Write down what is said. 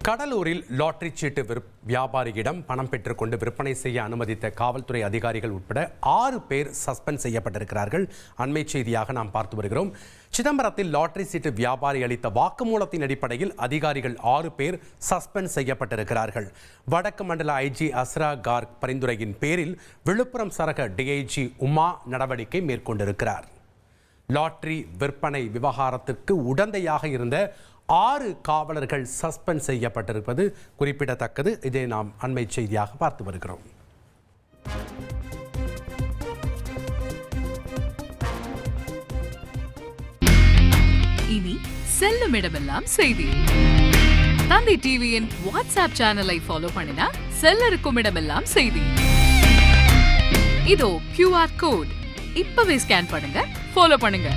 கடலூரில் லாட்டரி சீட்டு வியாபாரியிடம் பணம் பெற்றுக்கொண்டு விற்பனை செய்ய அனுமதித்த காவல்துறை அதிகாரிகள் உட்பட 6 பேர் சஸ்பெண்ட் செய்யப்பட்டிருக்கிறார்கள். அண்மை செய்தியாக நாம் பார்த்து வருகிறோம். சிதம்பரத்தில் லாட்டரி சீட்டு வியாபாரி அளித்த வாக்குமூலத்தின் அடிப்படையில் அதிகாரிகள் 6 பேர் சஸ்பெண்ட் செய்யப்பட்டிருக்கிறார்கள். வடக்கு மண்டல ஐஜி அஸ்ரா கார்க் பரிந்துரையின் பேரில் விழுப்புரம் சரக டிஐஜி உமா நடவடிக்கை மேற்கொண்டிருக்கிறார். லாட்டரி விற்பனை விவகாரத்திற்கு உடந்தையாக இருந்த 6 காவலர்கள் சஸ்பெண்ட் செய்யப்பட்டிருப்பது குறிப்பிடத்தக்கது. இதை நாம் அண்மை செய்தியாக பார்த்து வருகிறோம். இனி செல்லும் இடமெல்லாம் செய்தி. தந்தி டிவியின் வாட்ஸ்அப் சேனலை ஃபாலோ பண்ணினா செல்ல இருக்கும் இடமெல்லாம் செய்தி. இதோ QR கோட் இப்பவே ஸ்கேன் பண்ணுங்க, ஃபாலோ பண்ணுங்க.